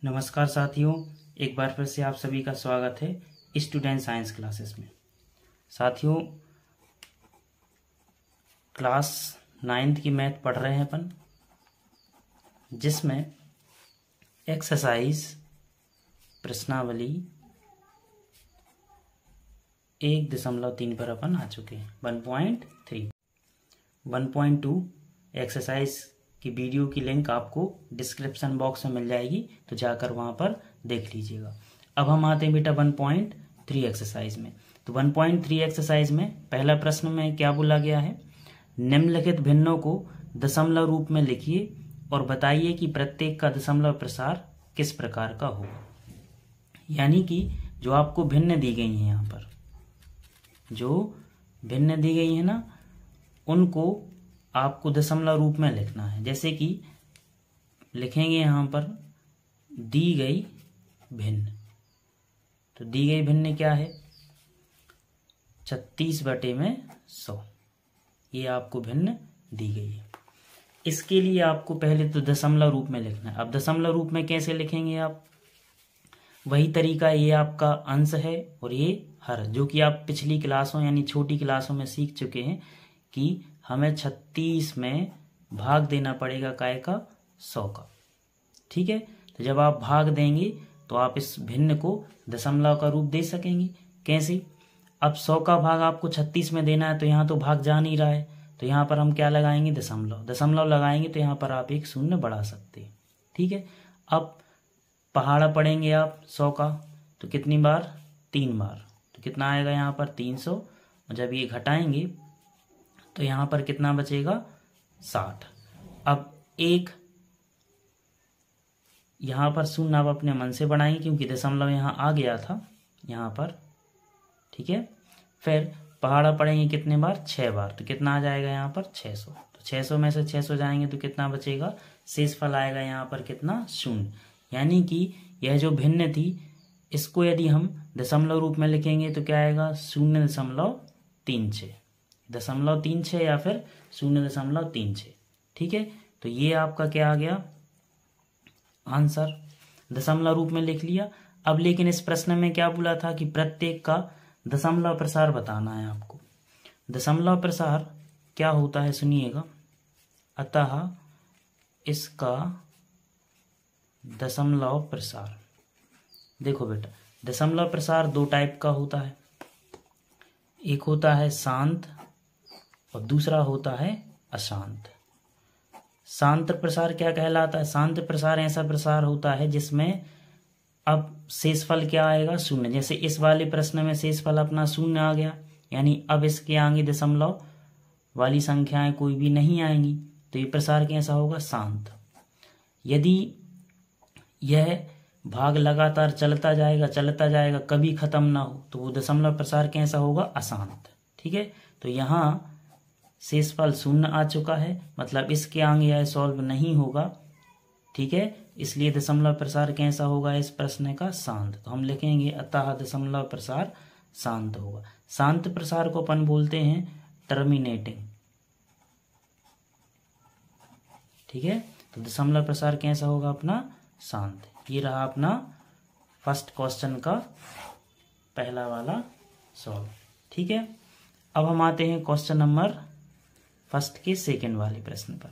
नमस्कार साथियों, एक बार फिर से आप सभी का स्वागत है स्टूडेंट साइंस क्लासेस में। साथियों, क्लास 9th की मैथ पढ़ रहे हैं अपन, जिसमें एक्सरसाइज प्रश्नावली 1.3 पर अपन आ चुके हैं। 1.3 1.2 एक्सरसाइज की वीडियो की लिंक आपको डिस्क्रिप्शन बॉक्स में मिल जाएगी, तो जाकर वहां पर देख लीजिएगा। अब हम आते हैं बेटा 1.3 एक्सरसाइज में। तो 1.3 एक्सरसाइज में पहला प्रश्न में क्या बोला गया है, निम्नलिखित भिन्नों को दशमलव रूप में लिखिए और बताइए कि प्रत्येक का दशमलव प्रसार किस प्रकार का होगा। यानी कि जो आपको भिन्न दी गई है, यहाँ पर जो भिन्न दी गई है ना, उनको आपको दशमलव रूप में लिखना है। जैसे कि लिखेंगे यहाँ पर दी गई भिन्न, तो दी गई भिन्न क्या है, 36/100। ये आपको भिन्न दी गई है। इसके लिए आपको पहले तो दशमलव रूप में लिखना है। अब दशमलव रूप में कैसे लिखेंगे आप, वही तरीका, ये आपका अंश है और ये हर, जो कि आप पिछली क्लासों यानी छोटी क्लासों में सीख चुके हैं कि हमें 36 में भाग देना पड़ेगा काय का, 100 का। ठीक है, तो जब आप भाग देंगे तो आप इस भिन्न को दशमलव का रूप दे सकेंगे। कैसे, अब 100 का भाग आपको 36 में देना है, तो यहाँ तो भाग जा नहीं रहा है, तो यहाँ पर हम क्या लगाएंगे, दशमलव लगाएंगे, तो यहाँ पर आप एक शून्य बढ़ा सकते हैं। ठीक है, अब पहाड़ा पढ़ेंगे आप 100 का, तो कितनी बार, 3 बार, तो कितना आएगा यहाँ पर 300। और जब ये घटाएंगे तो यहाँ पर कितना बचेगा, 60। अब एक यहाँ पर शून्य आप अपने मन से बढ़ाएंगे, क्योंकि दशमलव यहाँ आ गया था यहाँ पर। ठीक है, फिर पहाड़ा पढ़ेंगे कितने बार, 6 बार, तो कितना आ जाएगा यहाँ पर 600। तो 600 में से 600 जाएंगे तो कितना बचेगा, शेषफल आएगा यहाँ पर कितना, 0। यानी कि यह जो भिन्न थी, इसको यदि हम दशमलव रूप में लिखेंगे तो क्या आएगा, 0.36, 0.36 या फिर 0.36। ठीक है, तो ये आपका क्या आ गया आंसर, दशमलव रूप में लिख लिया। अब लेकिन इस प्रश्न में क्या बोला था कि प्रत्येक का दशमलव प्रसार बताना है आपको। दशमलव प्रसार क्या होता है सुनिएगा, अतः इसका दशमलव प्रसार, देखो बेटा, दशमलव प्रसार 2 टाइप का होता है। एक होता है शांत और दूसरा होता है अशांत। शांत प्रसार क्या कहलाता है, शांत प्रसार ऐसा प्रसार होता है जिसमें अब शेषफल क्या आएगा, 0। जैसे इस वाले प्रश्न में शेषफल अपना 0 आ गया, यानी अब इसके आगे दशमलव वाली संख्याएं कोई भी नहीं आएंगी, तो ये प्रसार कैसा होगा, शांत। यदि यह भाग लगातार चलता जाएगा, कभी खत्म ना हो, तो वो दशमलव प्रसार कैसा होगा, अशांत। ठीक है, तो यहाँ शेषफल 0 आ चुका है, मतलब इसके आगे यह सॉल्व नहीं होगा। ठीक है, इसलिए दशमलव प्रसार कैसा होगा इस प्रश्न का, शांत। तो हम लिखेंगे अतः दशमलव प्रसार शांत होगा। शांत प्रसार को अपन बोलते हैं टर्मिनेटिंग। ठीक है, तो दशमलव प्रसार कैसा होगा अपना, शांत। ये रहा अपना फर्स्ट क्वेश्चन का पहला वाला सॉल्व। ठीक है, अब हम आते हैं क्वेश्चन नंबर फर्स्ट के सेकंड वाले प्रश्न पर।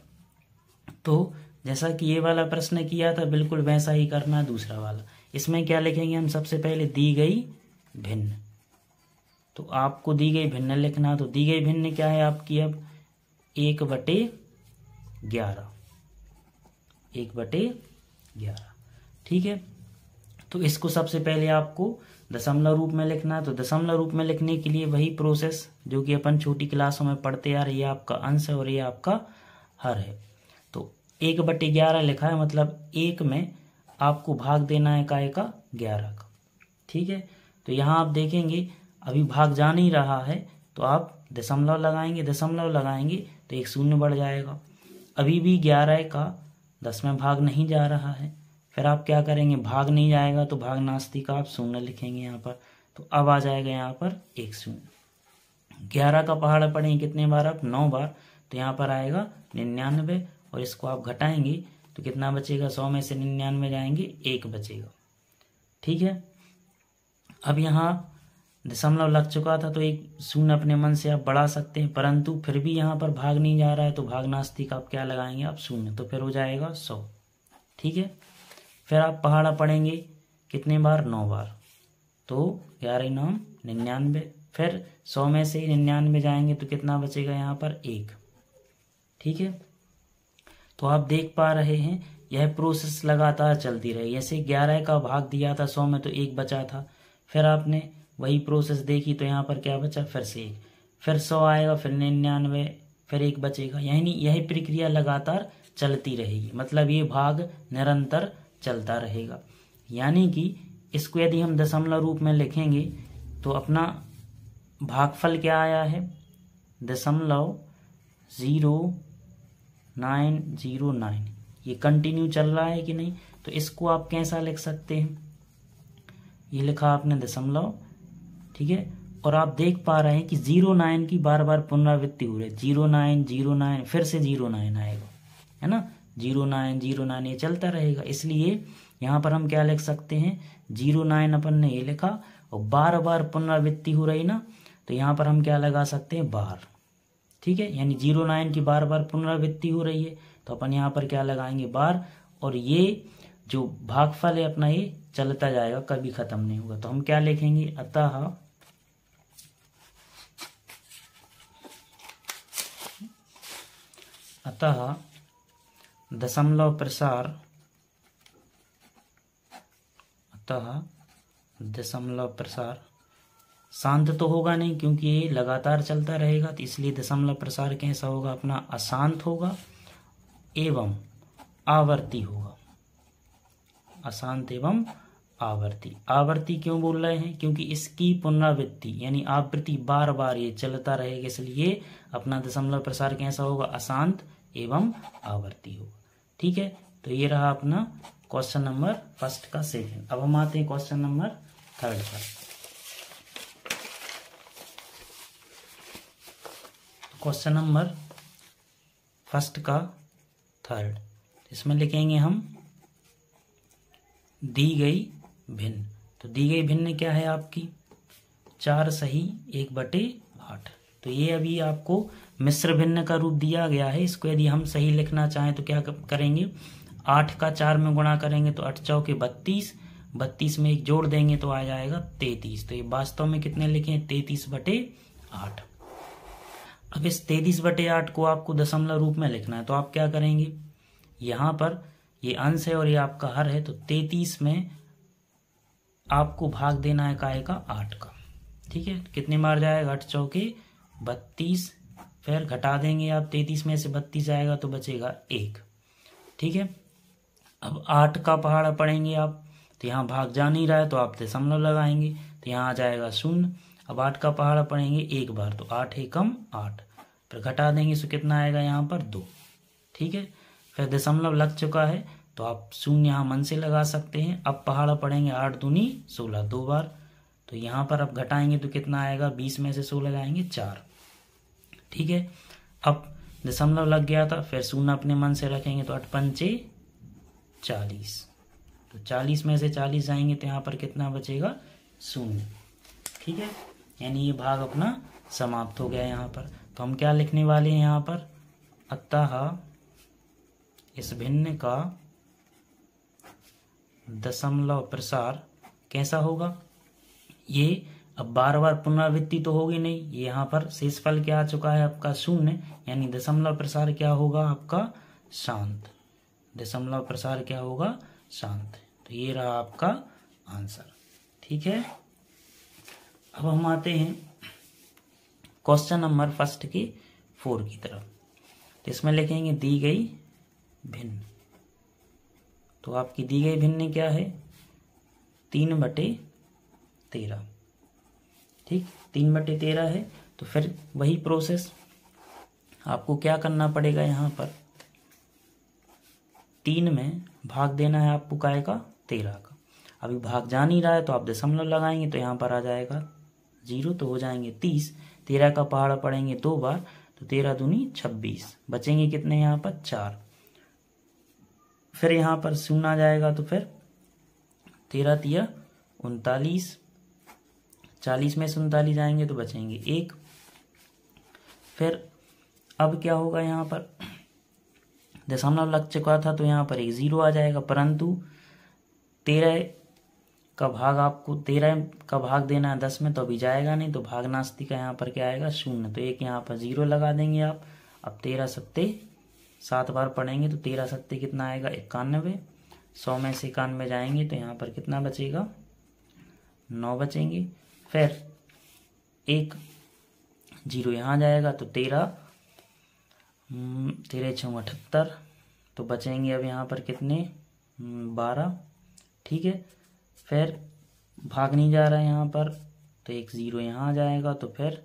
तो जैसा कि ये वाला प्रश्न किया था, बिल्कुल वैसा ही करना है दूसरा वाला। इसमें क्या लिखेंगे हम, सबसे पहले दी गई भिन्न। तो आपको दी गई भिन्न लिखना, तो दी गई भिन्न क्या है आपकी, अब 1/11, 1/11। ठीक है, तो इसको सबसे पहले आपको दशमलव रूप में लिखना। तो दशमलव रूप में लिखने के लिए वही प्रोसेस जो कि अपन छोटी क्लासों में पढ़ते आ रहे, ये आपका अंश है और ये आपका हर है। तो 1/11 लिखा है, मतलब 1 में आपको भाग देना है काय का, 11 का। ठीक है, तो यहाँ आप देखेंगे अभी भाग जा नहीं रहा है, तो आप दशमलव लगाएंगे तो एक 0 बढ़ जाएगा। अभी भी 11 का 10 भाग नहीं जा रहा है, फिर आप क्या करेंगे, भाग नहीं जाएगा तो भाग नास्ती का आप 0 लिखेंगे यहाँ पर। तो अब आ जाएगा यहाँ पर एक 0। 11 का पहाड़ा पढ़ेंगे कितने बार, आप 9 बार, तो यहाँ पर आएगा 99, और इसको आप घटाएंगे तो कितना बचेगा, 100 में से 99 जाएंगे 1 बचेगा। ठीक है, अब यहाँ दशमलव लग चुका था तो एक शून्य अपने मन से आप बढ़ा सकते हैं, परंतु फिर भी यहाँ पर भाग नहीं जा रहा है तो भागनास्तिक आप क्या लगाएंगे, आप शून्य, तो फिर हो जाएगा 100। ठीक है, फिर आप पहाड़ा पढ़ेंगे कितने बार, 9 बार, तो 11 9 99। फिर 100 में से 99 जाएंगे तो कितना बचेगा यहाँ पर, 1। ठीक है, तो आप देख पा रहे हैं यह प्रोसेस लगातार चलती रही। जैसे 11 का भाग दिया था 100 में तो 1 बचा था, फिर आपने वही प्रोसेस देखी तो यहाँ पर क्या बचा, फिर से 1, फिर 100 आएगा, फिर 99, फिर 1 बचेगा। यानी यही प्रक्रिया लगातार चलती रहेगी, मतलब ये भाग निरंतर चलता रहेगा। यानी कि इसको यदि हम दशमलव रूप में लिखेंगे तो अपना भागफल क्या आया है, 0.0909। ये कंटिन्यू चल रहा है कि नहीं, तो इसको आप कैसा लिख सकते हैं, ये लिखा आपने दशमलव। ठीक है, और आप देख पा रहे हैं कि 09 की बार बार पुनरावृत्ति हो रही है, 09 09 फिर से 09 आएगा, है ना, 09 09 ये चलता रहेगा। इसलिए यहाँ पर हम क्या लिख सकते हैं, 09 अपन ने ये लिखा, और बार बार पुनरावृत्ति हो रही ना, तो यहाँ पर हम क्या लगा सकते हैं, बार। ठीक है, यानी 09 की बार बार पुनरावृत्ति हो रही है तो अपन यहाँ पर क्या लगाएंगे, बार। और ये जो भागफल है अपना ये चलता जाएगा, कभी खत्म नहीं होगा। तो हम क्या लिखेंगे, अतः दशमलव प्रसार शांत तो होगा नहीं, क्योंकि ये लगातार चलता रहेगा, तो इसलिए दशमलव प्रसार कैसा होगा अपना, अशांत होगा एवं आवर्ती होगा। अशांत एवं आवर्ती। आवर्ती क्यों बोल रहे हैं, क्योंकि इसकी पुनरावृत्ति यानी आवृत्ति बार बार ये चलता रहेगा, इसलिए अपना दशमलव प्रसार कैसा होगा, अशांत एवं आवर्ती होगा। ठीक है, तो ये रहा अपना क्वेश्चन नंबर फर्स्ट का सेकंड। अब हम आते हैं क्वेश्चन नंबर थर्ड पर। क्वेश्चन नंबर फर्स्ट का थर्ड, इसमें लिखेंगे हम दी गई भिन्न। तो दी गई भिन्न क्या है आपकी, 4 सही 1/8। तो ये अभी आपको मिश्र भिन्न का रूप दिया गया है। इसको यदि हम सही लिखना चाहें तो क्या करेंगे, 8 का 4 में गुणा करेंगे तो 8 चौके 32, 32 में 1 जोड़ देंगे तो आ जाएगा 33। तो ये वास्तव में कितने लिखे, 33/8। अब इस 33/8 को आपको दशमलव रूप में लिखना है, तो आप क्या करेंगे, यहाँ पर ये अंश है और ये आपका हर है, तो 33 में आपको भाग देना है काय का, 8 का। ठीक है, कितने बार जाएगा, 8 चौके 32, फिर घटा देंगे आप, 33 में से 32 आएगा तो बचेगा 1। ठीक है, अब 8 का पहाड़ा पढ़ेंगे आप, तो यहाँ भाग जा नहीं रहा है तो आप दशमलव लगाएंगे, तो यहाँ आ जाएगा 0। अब 8 का पहाड़ा पढ़ेंगे 1 बार, तो 8 एकम 8, फिर घटा देंगे तो कितना आएगा यहाँ पर 2। ठीक है, फिर दशमलव लग चुका है तो आप 0 यहाँ मन से लगा सकते हैं। अब पहाड़ा पढ़ेंगे 8 दूनी 16, 2 बार, तो यहाँ पर अब घटाएंगे तो कितना आएगा, 20 में से 16 लगाएंगे 4। ठीक है, अब दशमलव लग गया था, फिर 0 अपने मन से रखेंगे तो 8 पंचे 40, तो 40 में से 40 जाएंगे तो यहाँ पर कितना बचेगा, 0। ठीक है, यानी ये भाग अपना समाप्त हो गया यहाँ पर। तो हम क्या लिखने वाले हैं यहाँ पर, अतः इस भिन्न का दशमलव प्रसार कैसा होगा। ये अब बार बार पुनरावृत्ति तो होगी नहीं, ये यहाँ पर शेषफल क्या आ चुका है आपका 0, यानी दशमलव प्रसार क्या होगा आपका, शांत। दशमलव प्रसार क्या होगा, शांत। तो ये रहा आपका आंसर। ठीक है, अब हम आते हैं क्वेश्चन नंबर फर्स्ट के 4 की तरफ। तो इसमें लिखेंगे दी गई भिन्न। तो आपकी दी गई भिन्न क्या है, 3/13। ठीक, 3/13 है, तो फिर वही प्रोसेस आपको क्या करना पड़ेगा, यहाँ पर 3 में भाग देना है आपको काय का, 13 का। अभी भाग जा नहीं रहा है तो आप दशमलव लगाएंगे तो यहाँ पर आ जाएगा 0, तो हो जाएंगे 30। 13 का पहाड़ा पढ़ेंगे 2 बार, तो 13 दूनी 26, बचेंगे कितने यहाँ पर 4। फिर यहाँ पर शून्य आ जाएगा तो फिर 13 तिया 39, 40 में से 39 जाएंगे तो बचेंगे 1। फिर अब क्या होगा, यहाँ पर दशमलव लग चुका था तो यहाँ पर एक 0 आ जाएगा, परंतु 13 का भाग आपको 13 का भाग देना है 10 में, तो अभी जाएगा नहीं, तो भागनास्ती का यहाँ पर क्या आएगा 0, तो एक यहाँ पर 0 लगा देंगे आप। अब 13 सत्ते 7 बार पढ़ेंगे तो 13 सत्ते कितना आएगा 91, 100 में से 91 जाएंगे तो यहाँ पर कितना बचेगा 9 बचेंगे। फिर एक 0 यहाँ जाएगा तो 13 6 78, तो बचेंगे अब यहाँ पर कितने 12, ठीक है। फिर भाग नहीं जा रहा है यहाँ पर, तो एक 0 यहाँ आ जाएगा, तो फिर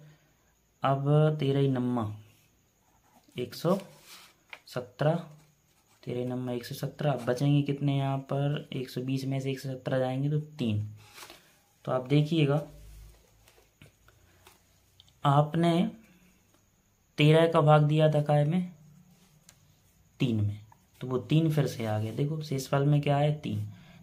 अब 13 नम्मा 117, 13 नम्मा 117। अब बचेंगे कितने यहाँ पर 120 में से 117 जाएंगे तो 3। तो आप देखिएगा आपने 13 का भाग दिया था काय में 3 में, तो वो 3 फिर से आ गया। देखो शेषफल में क्या है 3,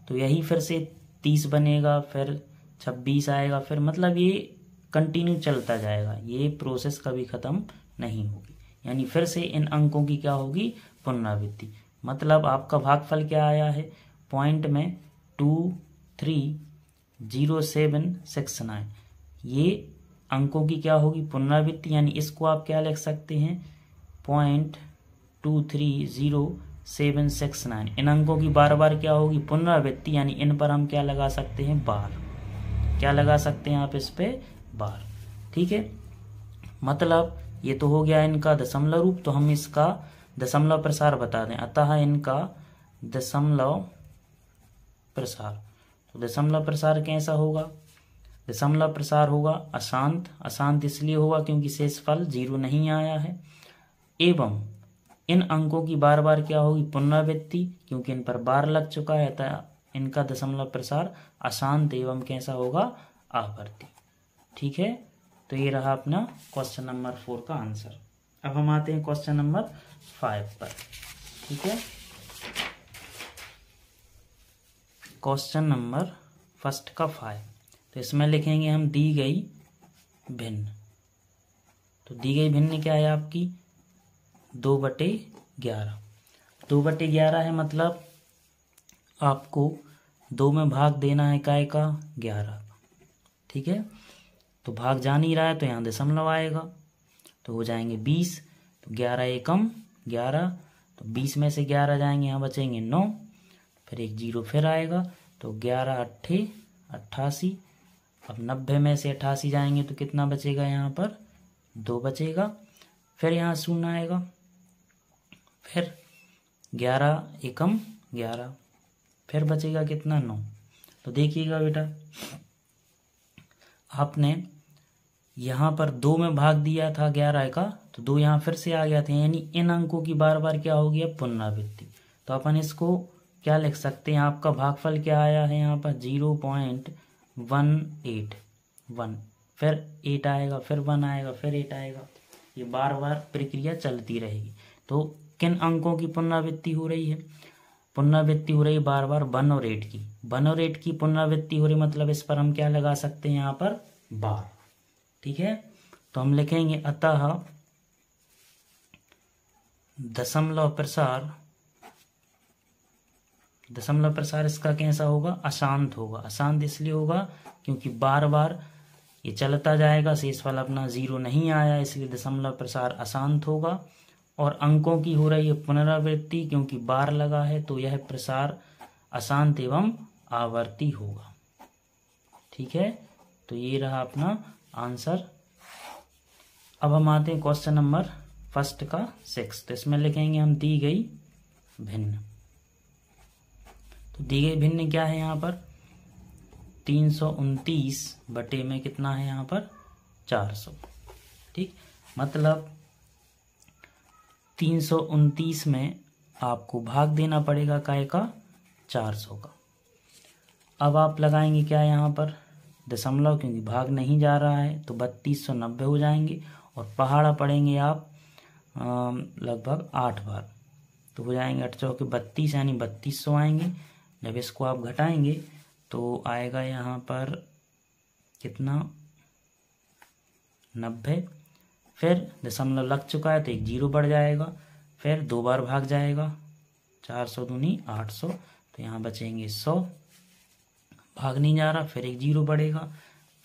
तो यही फिर से 30 बनेगा, फिर 26 आएगा, फिर मतलब ये कंटिन्यू चलता जाएगा, ये प्रोसेस कभी ख़त्म नहीं होगी। यानी फिर से इन अंकों की क्या होगी पुनरावृत्ति। मतलब आपका भागफल क्या आया है पॉइंट में 230769, ये अंकों की क्या होगी पुनरावृत्ति। यानी इसको आप क्या लिख सकते हैं 0.230769। इन अंकों की बार बार क्या होगी पुनरावृत्ति, यानी इन पर हम क्या लगा सकते हैं बार, क्या लगा सकते हैं आप इस पे बार, ठीक है। मतलब ये तो हो गया इनका दशमलव रूप, तो हम इसका दशमलव प्रसार बता दें। अतः इनका दशमलव प्रसार, तो दशमलव प्रसार कैसा होगा, दशमलव प्रसार होगा अशांत। अशांत इसलिए होगा क्योंकि शेषफल 0 नहीं आया है, एवं इन अंकों की बार बार क्या होगी पुनरावृत्ति, क्योंकि इन पर बार लग चुका है, अतः इनका दशमलव प्रसार अशांत एवं कैसा होगा आवर्ती, ठीक है। तो ये रहा अपना क्वेश्चन नंबर 4 का आंसर। अब हम आते हैं क्वेश्चन नंबर 5 पर, ठीक है। क्वेश्चन नंबर फर्स्ट का 5, तो इसमें लिखेंगे हम दी गई भिन्न। तो दी गई भिन्न क्या है आपकी 2/11। 2/11 है, मतलब आपको 2 में भाग देना है काय का 11, ठीक है। तो भाग जा नहीं रहा है तो यहाँ दशमलव आएगा, तो हो जाएंगे 20, तो 11 एकम 11, तो 20 में से 11 जाएंगे, यहाँ बचेंगे 9, फिर एक 0 फिर आएगा, तो 11 अट्ठे 88। अब 90 में से 88 जाएंगे तो कितना बचेगा यहाँ पर 2 बचेगा, फिर यहाँ 0 आएगा, फिर 11 एकम 11, फिर बचेगा कितना 9। तो देखिएगा बेटा आपने यहाँ पर 2 में भाग दिया था 11 का, तो 2 यहाँ फिर से आ गया था, यानी इन अंकों की बार बार क्या होगी अब पुनरावृत्ति। तो अपन इसको क्या लिख सकते हैं, आपका भागफल क्या आया है यहाँ पर 0.181, फिर 8 आएगा, फिर 1 आएगा, फिर 8 आएगा, ये बार बार प्रक्रिया चलती रहेगी। तो किन अंकों की पुनरावृत्ति हो रही है, पुनरावृत्ति हो रही है बार बार 1 और 8 की, 1 और 8 की पुनरावृत्ति हो रही, मतलब इस पर हम क्या लगा सकते हैं यहाँ पर बार, ठीक है। तो हम लिखेंगे अतः दशमलव प्रसार इसका कैसा होगा अशांत होगा। अशांत इसलिए होगा क्योंकि बार बार ये चलता जाएगा, शेषफल अपना 0 नहीं आया, इसलिए दशमलव प्रसार अशांत होगा। और अंकों की हो रही है पुनरावृत्ति, क्योंकि बार लगा है, तो यह प्रसार अशांत एवं आवर्ती होगा, ठीक है। तो ये रहा अपना आंसर। अब हम आते हैं क्वेश्चन नंबर फर्स्ट का 6, तो इसमें लिखेंगे हम दी गई भिन्न। तो दी गई भिन्न क्या है यहाँ पर 329 बटे में कितना है यहाँ पर 400, ठीक। मतलब 329 में आपको भाग देना पड़ेगा काय का 400 का। अब आप लगाएंगे क्या यहाँ पर दशमलव, क्योंकि भाग नहीं जा रहा है, तो 3290 हो जाएंगे, और पहाड़ा पढ़ेंगे आप लगभग 8 बार, तो हो जाएंगे 8 चौके 32 यानी 3200 आएंगे। जब इसको आप घटाएंगे तो आएगा यहाँ पर कितना 90। फिर दशमलव लग चुका है तो एक जीरो बढ़ जाएगा, फिर 2 बार भाग जाएगा, 400 दूनी 800, तो यहाँ बचेंगे 100, भाग नहीं जा रहा, फिर एक जीरो बढ़ेगा,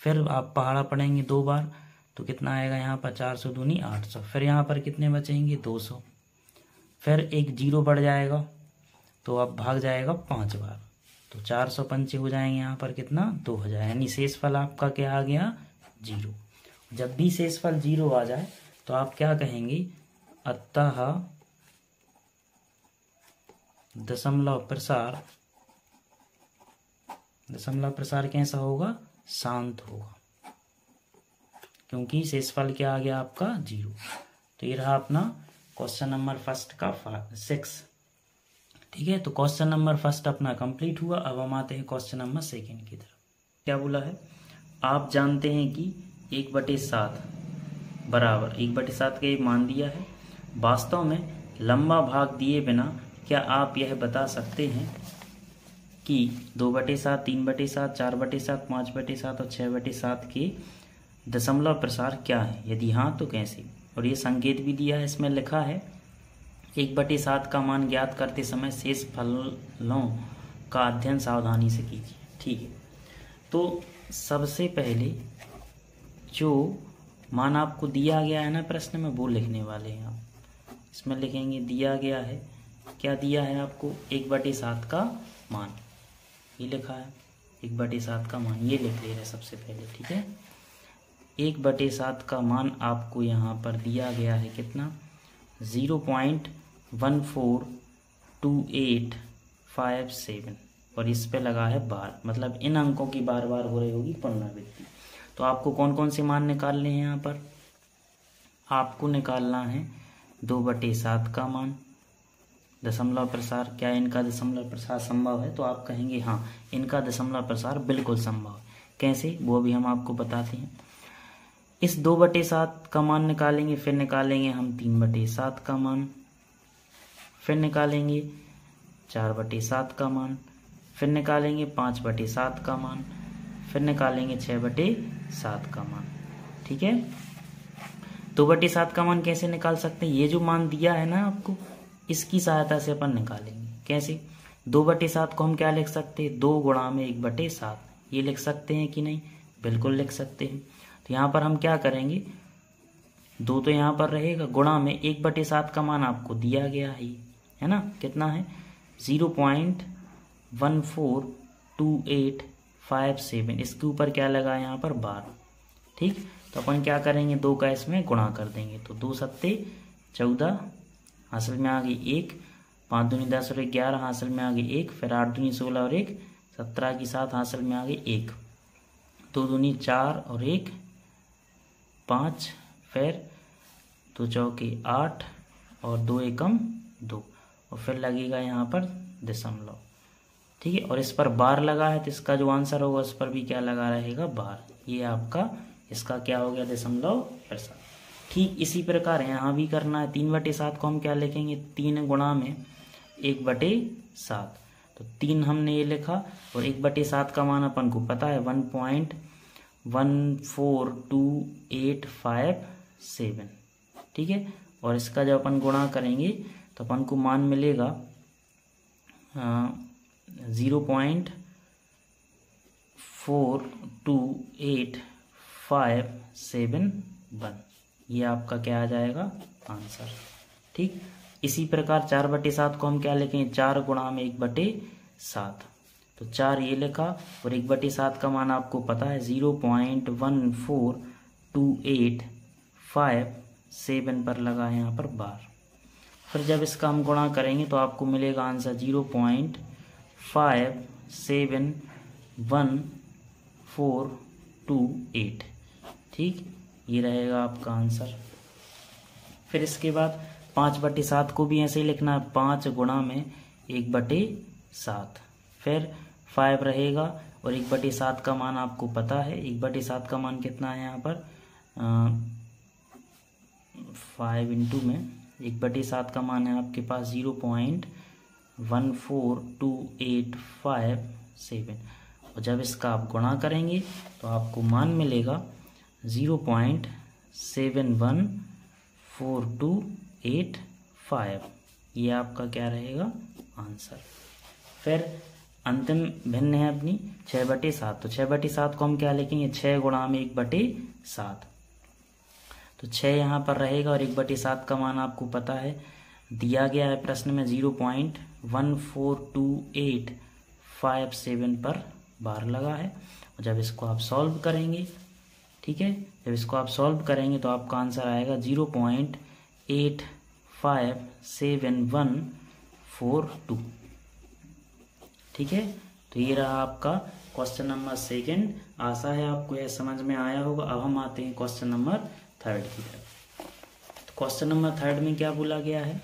फिर आप पहाड़ा पढ़ेंगे 2 बार तो कितना आएगा यहाँ पर 400 दूनी 800, फिर यहाँ पर कितने बचेंगे 200, फिर एक जीरो बढ़ जाएगा तो अब भाग जाएगा 5 बार, तो 400 पंचे हो जाएंगे यहाँ पर कितना 2000, यानी शेषफल आपका क्या आ गया 0। जब भी शेषफल 0 आ जाए तो आप क्या कहेंगे, अतः दशमलव प्रसार कैसा होगा, शांत होगा, क्योंकि शेषफल क्या आ गया आपका 0। तो ये रहा अपना क्वेश्चन नंबर फर्स्ट का 6। ठीक है, तो क्वेश्चन नंबर फर्स्ट अपना कंप्लीट हुआ। अब हम आते हैं क्वेश्चन नंबर सेकंड की तरफ। क्या बोला है, आप जानते हैं कि 1/7 बराबर 1/7 का ये मान दिया है। वास्तव में लंबा भाग दिए बिना क्या आप यह बता सकते हैं कि 2/7, 3/7, 4/7, 5/7 और 6/7 के दशमलव प्रसार क्या है? यदि हाँ तो कैसे? और ये संकेत भी दिया है, इसमें लिखा है 1/7 का मान ज्ञात करते समय शेष फलों का अध्ययन सावधानी से कीजिए। ठीक है, तो सबसे पहले जो मान आपको दिया गया है ना प्रश्न में, वो लिखने वाले हैं आप। इसमें लिखेंगे दिया गया है, क्या दिया है आपको 1/7 का मान, ये लिखा है 1/7 का मान, ये लिख ले रहे सबसे पहले। ठीक है, 1/7 का मान आपको यहाँ पर दिया गया है कितना, 0.142857 और इस पे लगा है बार, मतलब इन अंकों की बार बार हो रही होगी पुनरावृत्ति। तो आपको कौन कौन से मान निकालने हैं यहाँ पर, आपको निकालना है 2/7 का मान, दशमलव प्रसार, क्या इनका दशमलव प्रसार संभव है? तो आप कहेंगे हाँ, इनका दशमलव प्रसार बिल्कुल संभव है। कैसे, वो भी हम आपको बताते हैं। इस 2/7 का मान निकालेंगे, फिर निकालेंगे हम 3/7 का मान, फिर निकालेंगे 4/7 का मान, फिर निकालेंगे 5/7 का मान, फिर निकालेंगे 6/7 का मान। ठीक है, 2/7 का मान कैसे निकाल सकते हैं, ये जो मान दिया है ना आपको, इसकी सहायता से अपन निकालेंगे। कैसे, 2/7 को हम क्या लिख सकते हैं, 2 गुणा में 1/7, ये लिख सकते हैं कि नहीं, बिल्कुल लिख सकते हैं। तो यहाँ पर हम क्या करेंगे, 2 तो यहाँ पर रहेगा, गुणा में 1/7 का मान आपको दिया गया है ना, कितना है 0.142857, इसके ऊपर क्या लगा है यहाँ पर बार। ठीक, तो अपन क्या करेंगे, 2 का इसमें गुणा कर देंगे, तो 2 सत्ते 14, हासिल में आ गई 1, 5 दूनी 10 और 11, हासिल में आ गई 1, फिर 8 दूनी 16 और 1 17 की 7, हासिल में आ गई 1, 2 दूनी 4 और 1 5, फिर 2 चौके 8 और 2 एकम 2, और फिर लगेगा यहाँ पर दशमलव। ठीक है, और इस पर बार लगा है तो इसका जो आंसर होगा उस पर भी क्या लगा रहेगा, बार। ये आपका इसका क्या हो गया, दशमलव प्रसार। ठीक इसी प्रकार यहाँ भी करना है। 3/7 को हम क्या लिखेंगे, 3 गुणा में 1/7, तो 3 हमने ये लिखा, और 1/7 का मान अपन को पता है 1.14287। ठीक है, और इसका जब अपन गुणा करेंगे तो अपन को मान मिलेगा 0.42857, ये आपका क्या आ जाएगा, आंसर। ठीक, इसी प्रकार 4/7 को हम क्या लिखेंगे, 4 गुणा में 1/7, तो 4 ये लिखा, और 1/7 का मान आपको पता है 0.14287 पर लगा है यहाँ पर बार। फिर जब इसका हम गुणा करेंगे तो आपको मिलेगा आंसर 0.571428। ठीक, ये रहेगा आपका आंसर। फिर इसके बाद 5/7 को भी ऐसे ही लिखना है, 5 गुणा में 1/7, फिर 5 रहेगा, और 1/7 का मान आपको पता है, 1/7 का मान कितना है यहाँ पर 5 इंटू में 1/7 का मान है आपके पास 0.14285 और जब इसका आप गुणा करेंगे तो आपको मान मिलेगा 0.714285। ये आपका क्या रहेगा आंसर। फिर अंतिम भिन्न है अपनी 6/7। तो 6/7 को हम क्या लिखेंगे, 6 गुणा में 1/7। तो 6 यहाँ पर रहेगा और 1/7 का मान आपको पता है दिया गया है प्रश्न में 0.14285 पर बार लगा है। और जब इसको आप सॉल्व करेंगे, ठीक है, जब इसको आप सॉल्व करेंगे तो आपका आंसर आएगा 0.857142। ठीक है, तो ये रहा आपका क्वेश्चन नंबर 2। आशा है आपको यह समझ में आया होगा। अब हम आते हैं क्वेश्चन नंबर 3 की तरफ। तो क्वेश्चन नंबर 3 में क्या बोला गया है,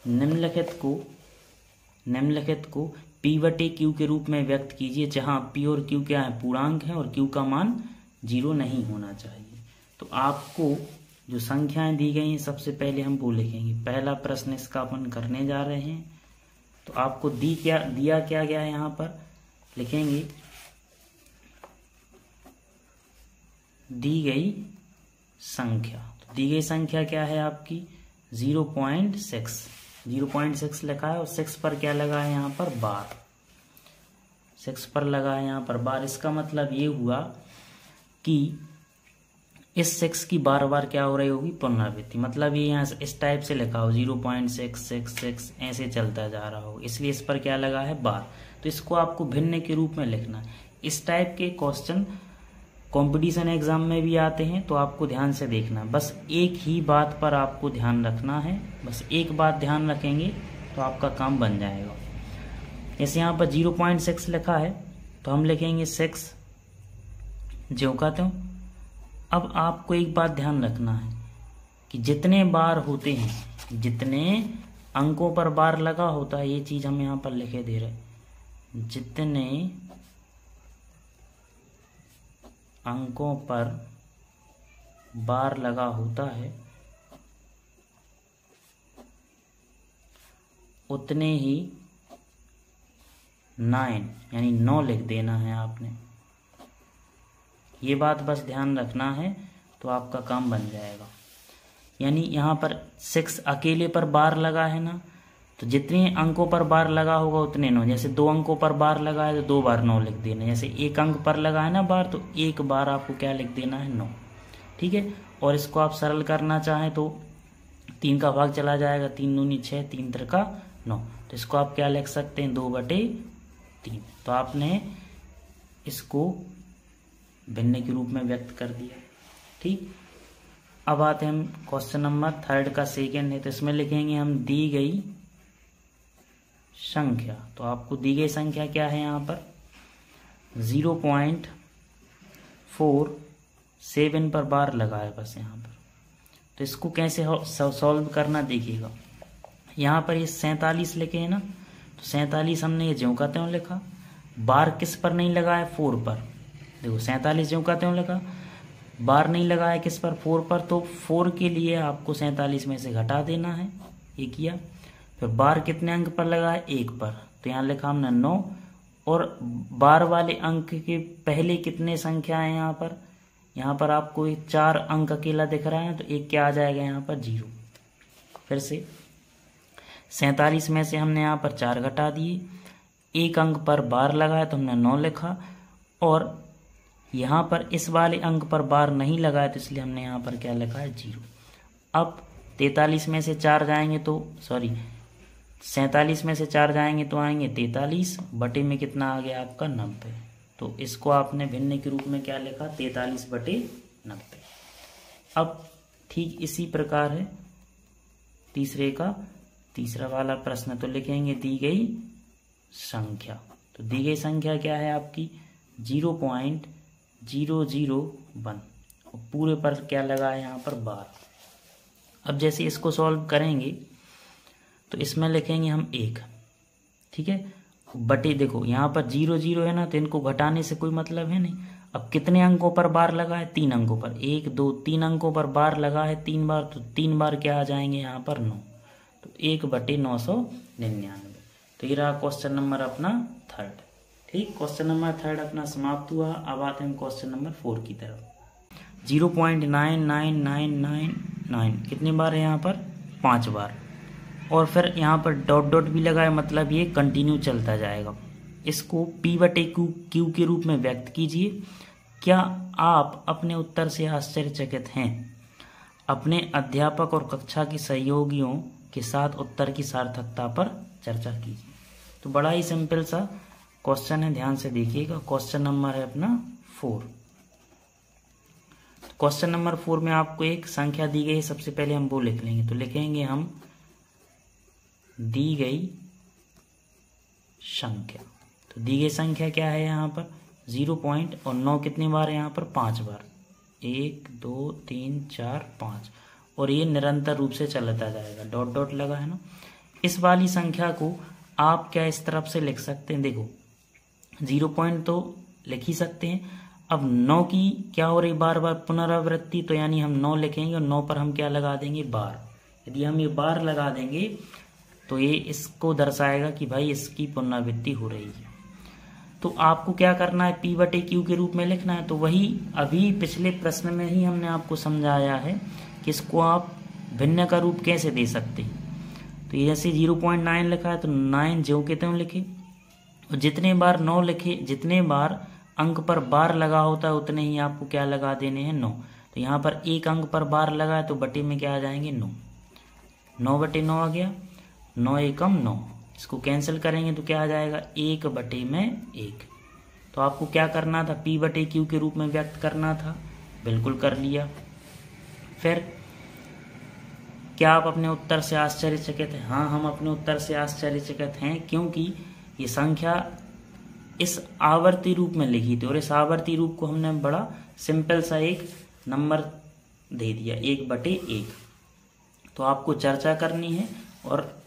निम्नलिखित को P/Q के रूप में व्यक्त कीजिए जहां P और Q क्या है, पूर्णांक है और Q का मान 0 नहीं होना चाहिए। तो आपको जो संख्याएं दी गई हैं सबसे पहले हम वो लिखेंगे। पहला प्रश्न इसका अपन करने जा रहे हैं। तो आपको दिया क्या गया है, यहाँ पर लिखेंगे दी गई संख्या। तो दी गई संख्या क्या है आपकी 0.6 लिखा है और 6 पर क्या लगा है यहाँ पर बार, 6 पर लगा है यहाँ पर बार। इसका मतलब ये हुआ कि इस 6 की बार बार क्या हो रही होगी, पुनरावृत्ति। मतलब ये यहाँ इस टाइप से लिखा हो 0.666 ऐसे चलता जा रहा हो, इसलिए इस पर क्या लगा है बार। तो इसको आपको भिन्न के रूप में लिखना है। इस टाइप के क्वेश्चन कंपटीशन एग्जाम में भी आते हैं, तो आपको ध्यान से देखना। बस एक ही बात पर आपको ध्यान रखना है, बस एक बात ध्यान रखेंगे तो आपका काम बन जाएगा। जैसे यहाँ पर 0.6 लिखा है तो हम लिखेंगे 6 ज्यों का त्यों। अब आपको एक बात ध्यान रखना है कि जितने बार होते हैं, जितने अंकों पर बार लगा होता है, ये चीज हम यहाँ पर लिखे दे रहे, जितने अंकों पर बार लगा होता है उतने ही 9 यानी 9 लिख देना है आपने। ये बात बस ध्यान रखना है तो आपका काम बन जाएगा। यानी यहाँ पर 6 अकेले पर बार लगा है ना, तो जितने अंकों पर बार लगा होगा उतने 9। जैसे 2 अंकों पर बार लगा है तो 2 बार 9 लिख देना। जैसे 1 अंक पर लगा है ना बार, तो 1 बार आपको क्या लिख देना है 9। ठीक है, और इसको आप सरल करना चाहें तो 3 का भाग चला जाएगा, 3 दूनी 6, 3 त्रिका 9। तो इसको आप क्या लिख सकते हैं 2/3। तो आपने इसको भिन्न के रूप में व्यक्त कर दिया। ठीक, अब आते हैं हम क्वेश्चन नंबर 3 का सेकेंड है। तो इसमें लिखेंगे हम दी गई संख्या। तो आपको दी गई संख्या क्या है, यहाँ पर 0.47 पर बार लगा है बस यहाँ पर। तो इसको कैसे सॉल्व करना देखिएगा। यहाँ पर ये 47 लिखे हैं ना, तो 47 हमने ये ज्यों का त्यों लिखा। बार किस पर नहीं लगा है, 4 पर। देखो 47 ज्यों का त्यों लिखा, बार नहीं लगा है किस पर, 4 पर। तो 4 के लिए आपको 47 में से घटा देना है, ये किया। फिर बार कितने अंक पर लगा है, 1 पर, तो यहाँ लिखा हमने 9। और बार वाले अंक के पहले कितने संख्या है यहाँ पर आपको 4 अंक अकेला दिख रहा है, तो एक क्या आ जाएगा यहाँ पर 0। फिर से 47 में से हमने यहाँ पर 4 घटा दिए, 1 अंक पर बार लगा है तो हमने 9 लिखा। और यहाँ पर इस वाले अंक पर बार नहीं लगा है तो इसलिए हमने यहाँ पर क्या लिखा है 0। अब 43 में से 4 जाएंगे तो 47 में से 4 जाएंगे तो आएंगे 43 बटे में कितना आ गया आपका 90। तो इसको आपने भिन्न के रूप में क्या लिखा 43/90। अब ठीक इसी प्रकार है तीसरा वाला प्रश्न। तो लिखेंगे दी गई संख्या। तो दी गई संख्या क्या है आपकी 0.001 और पूरे पर क्या लगा है यहाँ पर बार। अब जैसे इसको सॉल्व करेंगे तो इसमें लिखेंगे हम 1, ठीक है, बटे। देखो यहाँ पर 0 0 है ना, तो इनको घटाने से कोई मतलब है नहीं। अब कितने अंकों पर बार लगा है? 3 अंकों पर, 1 2 3 अंकों पर बार लगा है 3 बार, तो 3 बार क्या आ जाएंगे यहाँ पर 9, तो 1/999। तो ये रहा क्वेश्चन नंबर अपना थर्ड। ठीक, क्वेश्चन नंबर थर्ड अपना समाप्त हुआ। अब आते हैं क्वेश्चन नंबर 4 की तरफ। 0.99999 कितने बार है यहाँ पर? 5 बार। और फिर यहाँ पर डॉट डॉट भी लगा है, मतलब ये कंटिन्यू चलता जाएगा। इसको P/Q के रूप में व्यक्त कीजिए। क्या आप अपने उत्तर से आश्चर्यचकित हैं? अपने अध्यापक और कक्षा के सहयोगियों के साथ उत्तर की सार्थकता पर चर्चा कीजिए। तो बड़ा ही सिंपल सा क्वेश्चन है, ध्यान से देखिएगा। क्वेश्चन नंबर है अपना 4। क्वेश्चन नंबर 4 में आपको एक संख्या दी गई है, सबसे पहले हम वो लिख लेंगे। तो लिखेंगे हम दी गई संख्या। तो दी गई संख्या क्या है यहाँ पर? 0 और 9 कितनी बार है यहाँ पर? 5 बार। 1 2 3 4 5, और ये निरंतर रूप से चलता जाएगा। डॉट डॉट लगा है ना। इस वाली संख्या को आप क्या इस तरफ से लिख सकते हैं? देखो 0 तो लिख ही सकते हैं। अब 9 की क्या हो रही? बार बार पुनरावृत्ति, तो यानी हम 9 लिखेंगे और 9 पर हम क्या लगा देंगे? बार। यदि हम ये बार लगा देंगे तो ये इसको दर्शाएगा कि भाई इसकी पुनरावृत्ति हो रही है। तो आपको क्या करना है? P/Q के रूप में लिखना है। तो वही अभी पिछले प्रश्न में ही हमने आपको समझाया है कि इसको आप भिन्न का रूप कैसे दे सकते हैं। तो ये जैसे 0.9 लिखा है तो 9 ज्यों के त्यों लिखे, और जितने बार 9 लिखे, जितने बार अंक पर बार लगा होता है उतने ही आपको क्या लगा देने हैं? 9। तो यहाँ पर 1 अंक पर बार लगा है तो बटे में क्या आ जाएंगे? 9। 9/9 आ गया। 9 एकम 9, इसको कैंसिल करेंगे तो क्या आ जाएगा? 1/1। तो आपको क्या करना था? P/Q के रूप में व्यक्त करना था, बिल्कुल कर लिया। फिर क्या आप अपने उत्तर से आश्चर्यचकित हैं? हाँ, हम अपने उत्तर से आश्चर्यचकित हैं, क्योंकि ये संख्या इस आवर्ती रूप में लिखी थी और इस आवर्ती रूप को हमने बड़ा सिंपल सा एक नंबर दे दिया, 1/1। तो आपको चर्चा करनी है, और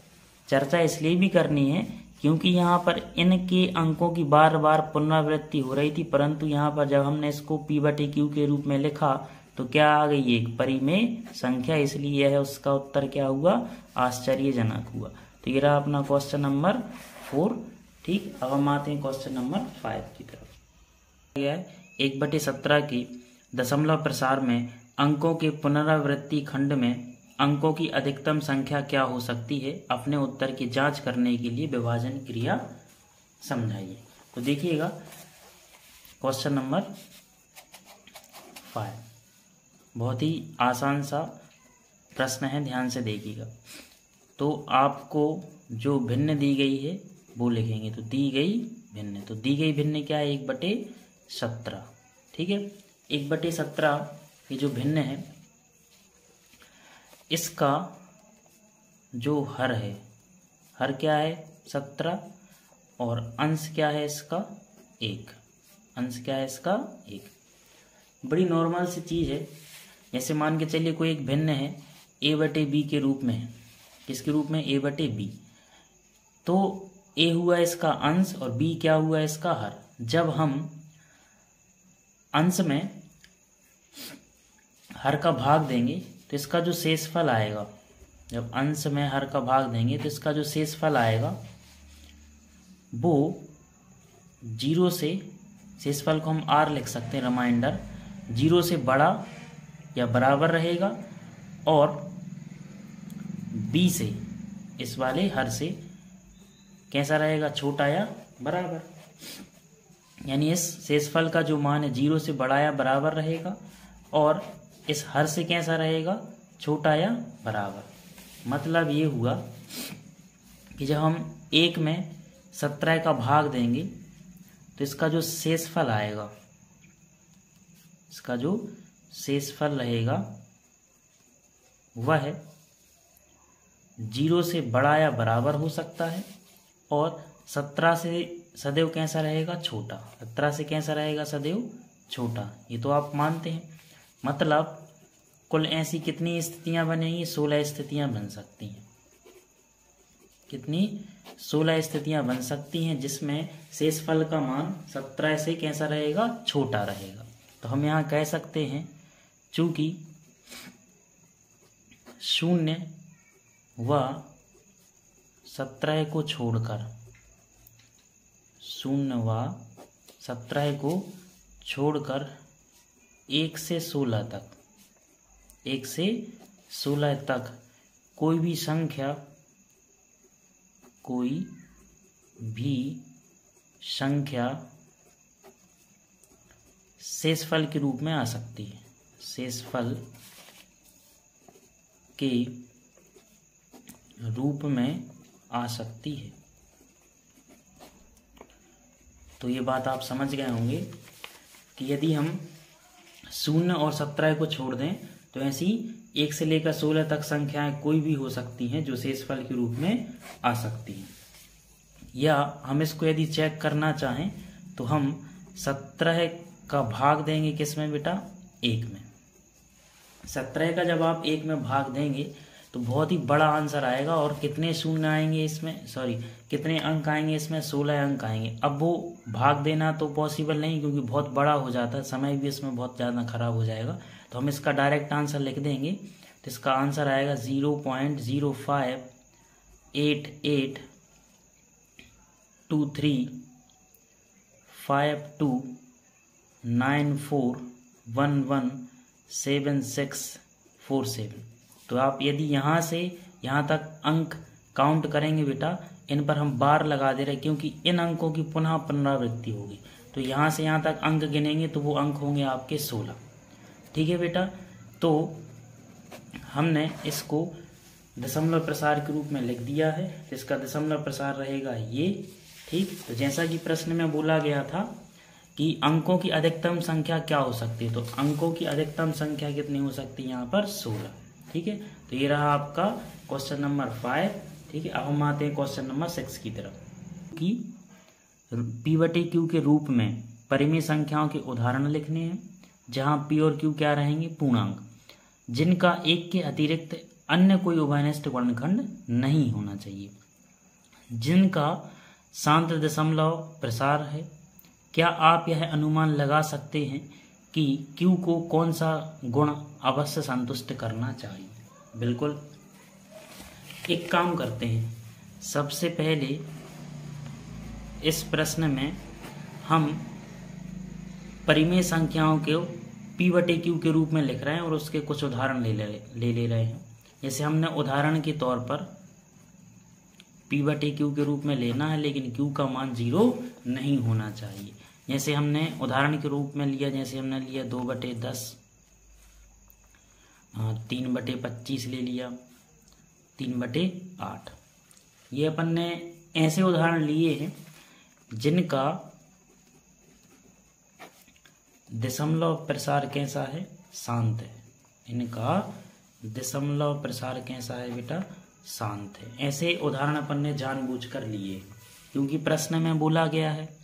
चर्चा इसलिए भी करनी है क्योंकि यहाँ पर इनके अंकों की बार बार पुनरावृत्ति हो रही थी, परंतु यहाँ पर जब हमने इसको P/Q के रूप में लिखा तो क्या आ गई? एक परिमेय संख्या, इसलिए यह उसका उत्तर क्या हुआ? आश्चर्यजनक हुआ। तो ये रहा अपना क्वेश्चन नंबर 4। ठीक, अब हम आते हैं क्वेश्चन नंबर 5 की तरफ। 1/17 के दशमलव प्रसार में अंकों के पुनरावृत्ति खंड में अंकों की अधिकतम संख्या क्या हो सकती है? अपने उत्तर की जांच करने के लिए विभाजन क्रिया समझाइए। तो देखिएगा क्वेश्चन नंबर 5 बहुत ही आसान सा प्रश्न है, ध्यान से देखिएगा। तो आपको जो भिन्न दी गई है वो लिखेंगे। तो दी गई भिन्न, तो दी गई भिन्न क्या है? 1/17। ठीक है, 1/17 ये जो भिन्न है, इसका जो हर है, हर क्या है? 17, और अंश क्या है इसका? 1। अंश क्या है इसका? 1। बड़ी नॉर्मल सी चीज़ है। जैसे मान के चलिए कोई एक भिन्न है A/B के रूप में है। किसके रूप में? A/B। तो A हुआ इसका अंश और B क्या हुआ इसका हर। जब हम अंश में हर का भाग देंगे तो इसका जो शेषफल आएगा, जब अंश में हर का भाग देंगे तो इसका जो शेषफल आएगा वो 0 से, शेषफल को हम R लिख सकते हैं, रिमाइंडर, 0 से बड़ा या बराबर रहेगा, और B से, इस वाले हर से कैसा रहेगा? छोटा या बराबर। यानी इस शेषफल का जो मान है 0 से बड़ा या बराबर रहेगा, और इस हर से कैसा रहेगा? छोटा या बराबर। मतलब ये हुआ कि जब हम 1 में 17 का भाग देंगे तो इसका जो शेषफल आएगा, इसका जो शेषफल रहेगा वह 0 से बड़ा या बराबर हो सकता है, और 17 से सदैव कैसा रहेगा? छोटा। 17 से कैसा रहेगा? सदैव छोटा। ये तो आप मानते हैं। मतलब कुल ऐसी कितनी स्थितियां बनेंगी? 16 स्थितियां बन सकती हैं। कितनी 16 स्थितियां बन सकती हैं जिसमें शेषफल का मान 17 से कैसा रहेगा, छोटा रहेगा। तो हम यहाँ कह सकते हैं चूंकि 0 व 17 को छोड़कर 0 व 17 को छोड़कर 1 से 16 तक 1 से 16 तक कोई भी संख्या शेषफल के रूप में आ सकती है, शेषफल के रूप में आ सकती है। तो ये बात आप समझ गए होंगे कि यदि हम 0 और 17 को छोड़ दें तो ऐसी 1 से लेकर 16 तक संख्याएं कोई भी हो सकती हैं जो शेषफल के रूप में आ सकती हैं। या हम इसको यदि चेक करना चाहें तो हम 17 का भाग देंगे किस में बेटा, 1 में। 17 का जब आप 1 में भाग देंगे तो बहुत ही बड़ा आंसर आएगा और कितने शून्य आएंगे इसमें, कितने अंक आएंगे इसमें, 16 अंक आएंगे। अब वो भाग देना तो पॉसिबल नहीं क्योंकि बहुत बड़ा हो जाता है, समय भी इसमें बहुत ज़्यादा खराब हो जाएगा। तो हम इसका डायरेक्ट आंसर लिख देंगे। तो इसका आंसर आएगा 0.0588354117647। तो आप यदि यहाँ से यहाँ तक अंक काउंट करेंगे बेटा, इन पर हम बार लगा दे रहे क्योंकि इन अंकों की पुनः पुनरावृत्ति होगी। तो यहाँ से यहाँ तक अंक गिनेंगे तो वो अंक होंगे आपके 16। ठीक है बेटा, तो हमने इसको दशमलव प्रसार के रूप में लिख दिया है। इसका दशमलव प्रसार रहेगा ये। ठीक, तो जैसा कि प्रश्न में बोला गया था कि अंकों की अधिकतम संख्या क्या हो सकती है, तो अंकों की अधिकतम संख्या कितनी हो सकती है यहाँ पर, 16। ठीक है, तो ये रहा आपका क्वेश्चन नंबर 5। ठीक है, अब हम आते हैं क्वेश्चन नंबर 6 की तरफ कि P/Q के रूप में परिमेय संख्याओं के उदाहरण लिखने हैं जहां P और Q क्या रहेंगे, पूर्णांक, जिनका 1 के अतिरिक्त अन्य कोई उभयनिष्ठ वर्णखंड नहीं होना चाहिए, जिनका शांत दशमलव प्रसार है। क्या आप यह अनुमान लगा सकते हैं कि Q को कौन सा गुण अवश्य संतुष्ट करना चाहिए? बिल्कुल, एक काम करते हैं, सबसे पहले इस प्रश्न में हम परिमेय संख्याओं को P/Q के रूप में लिख रहे हैं और उसके कुछ उदाहरण ले रहे हैं। जैसे हमने उदाहरण के तौर पर P/Q के रूप में लेना है, लेकिन Q का मान 0 नहीं होना चाहिए। जैसे हमने उदाहरण के रूप में लिया, जैसे हमने लिया 2/10, 3/25 ले लिया, 3/8। ये अपन ने ऐसे उदाहरण लिए हैं जिनका दशमलव प्रसार कैसा है, शांत है। इनका दशमलव प्रसार कैसा है बेटा, शांत है। ऐसे उदाहरण अपन ने जानबूझकर लिए क्योंकि प्रश्न में बोला गया है